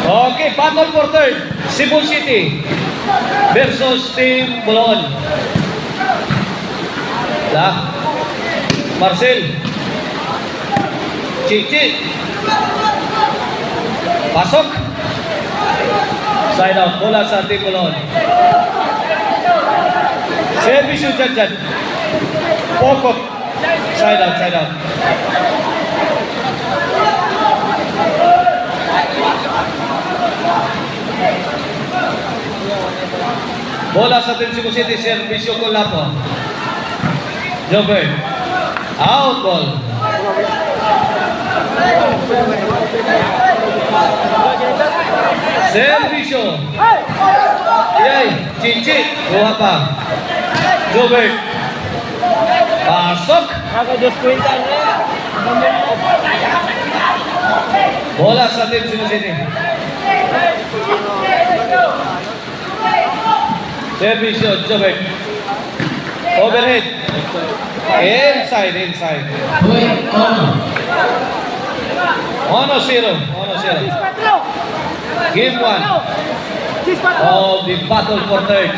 Okay, battle for third. Cebu City versus Team Bulaon. Marcel. Chichi. Pasok. Side out. Bola sa Team Bulaon. Service yung dyan. Pokok. Side out, side out. Bola sa Team Cebu City, Servisyo Colapo. Jobber. Out ball. Servisyo. Yay, Chichi. Buha pa. Jobber. Pasok. Bola sa Team Cebu City. Servisyo, Jobber. Overhead. Inside. Ono zero. Game one of the battle for third.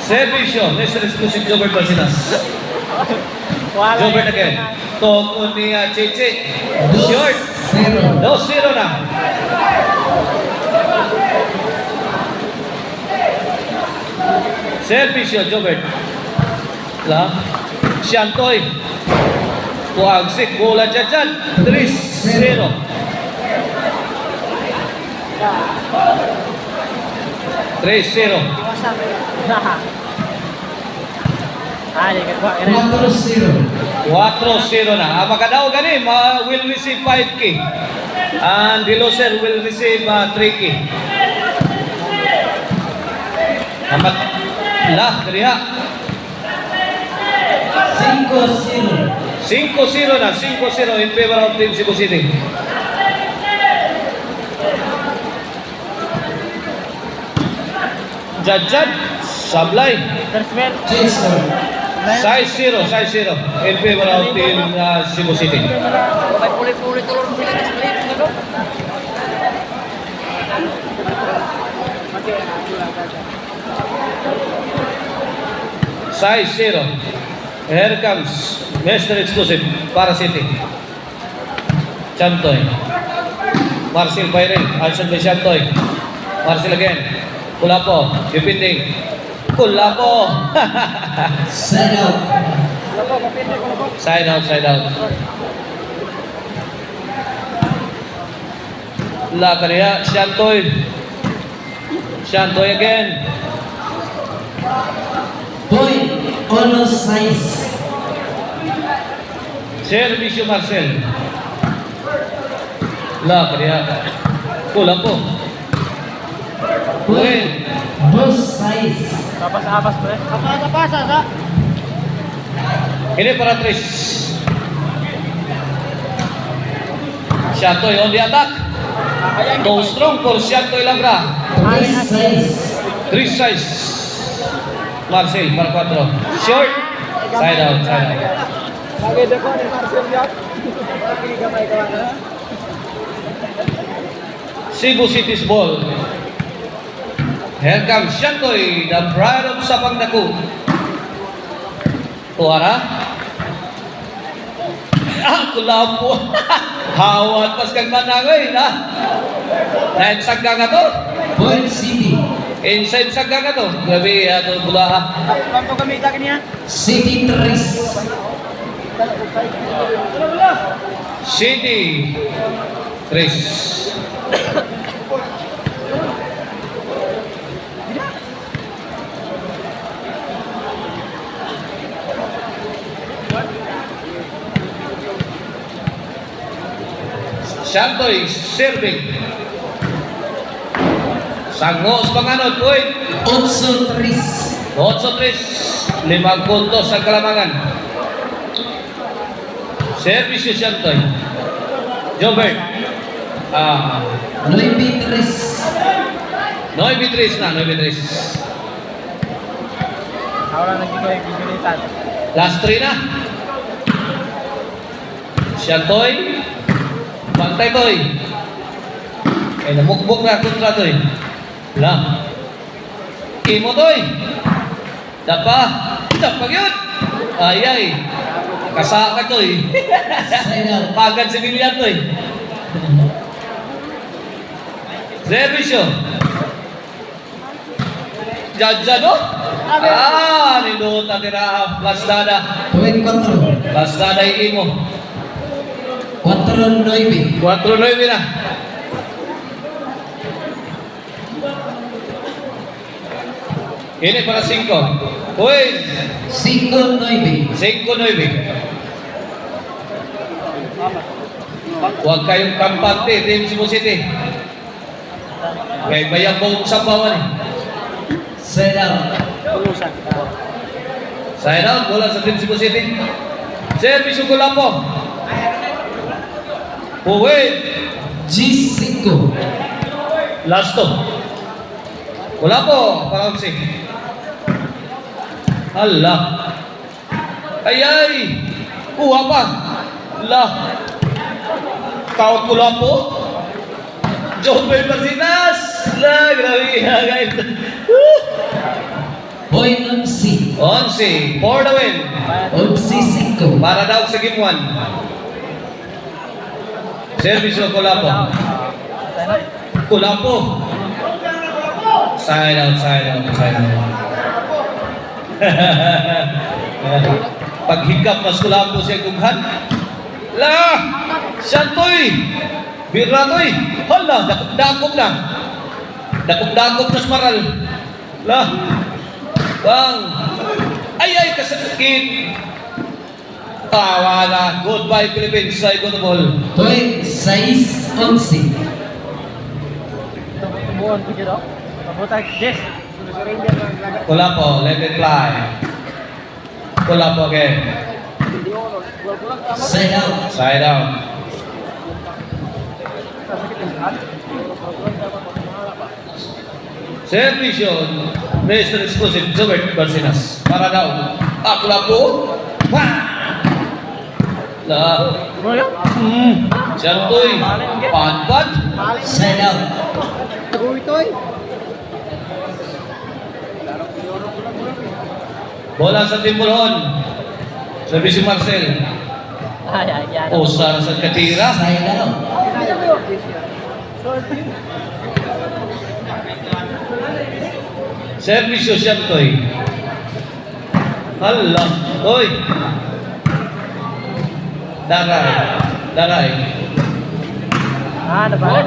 Servisyo. Next exclusive Jobber Basinas. Jobber again. Toko ni Chichi. Short. 2-0 na. Servisyo, Jobber. Siantoy. Puagsik. Bola dyan. 3-0. Cuatro zero na. Makadaw gani, will receive 5K. And the loser will receive 3K. Amat lah keriha. 5-0 na. 5-0 in favor of Team Cebu City. Jajad, Sablay. 6-0 in favor of Team Cebu City. Here comes Mr. Exclusive para City. Chantoy. Marcel Bayrel. Answer by Chantoy. Marcel again. Colapo. Repeating. Colapo. Side out. La kaniya. Chantoy again. Point on size. Servisyo Marcel. La kaniya. Colapo. Point on size. Abas ba? Abas ha? Ini para Tris. Chantoy on the attack. Go strong for Chantoy Lagra. 3-6. Marcel para 4. Short. Side out. Cebu City's ball. Here comes Chantoy, the pride of Sabang Daku. Tuara. Kulapo. Hawat pas kang manangay na. Dahil sagga nga to. Point City. Inside sagga nga to. Gabi ato bula. Kanto kami ita kaniya? City 3. City. Chris. Chantoy serving. Sangos panganod point. 8-3. 8-3. 5 puntos ang Kalamangan. Servisyo Chantoy. Jobber. 9-3. 9-3 na. 9-3. Ahora nagiging bigilitan. Last 3 na. Chantoy. Bantay toy. Eh, namukbok na kontra toy. Wala. Imo toy. Dapa. Dapa yun. Ay. Kasaka toy. Side out. Pagad si Villar toy. Servisyo. Jadja no? Niluta tira. Plastada. Point 4. Plastada imo. 4-9. 4-9 na. Ini para 5. Uy, 5-9. 5-9. Huwag kayong kampante, Team Cebu City. Kaya bayang mong sabawan eh. Side out. Tulusan. Side out, bola sa Team Cebu City. Service ko lang po. Uy, G5. last to. Wala po, para 11. Hala. Ayay! Kuha pa. Hala. Kaut ko lang po. John Boy Marcinas. Hala, grabe. Guys. Point 11. 11. For the win. 11-5. Para daw sa game 1. Service ko lang po. Kulapo. Side out. Paghikap mas kulapo siya dughan. La! Santoy! Biratoy! Hala! Dakop na! Dakop na smaral. La! Bang! Ay! Kasakit! Tawa na. Goodbye Philippines. Sa ikot ball. Point 6-11. Tumuon ko dito. Pabutay. Yes. Kulapo. Let it fly. Kulapo again. Side out. Side out. Servisyo. Mr. Exclusive. Jobert Barcinas. Para daw. Kulapo. Wah! La. Santoy. Panpan. Side out. Bola sa Timbulhon. Servisyo Marcel. Usar sa Katira. Side out. Servisyo Santoy. Hala. Toy. Daray. Nabalik.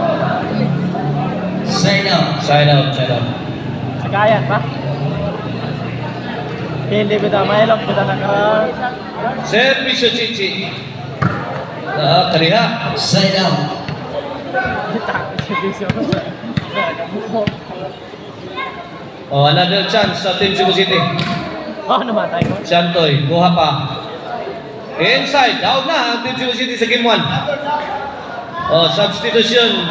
Side out. Side out. Nagayan pa. Hindi ko damayalog. Kita naka... Servisyo Chichi. Kaliha. Side out. Oh, another chance sa Team Cebu City. Namatay ko. Santoy, kuha pa. Inside, down na ang Team Cebu City sa game 1. Oh, substitution.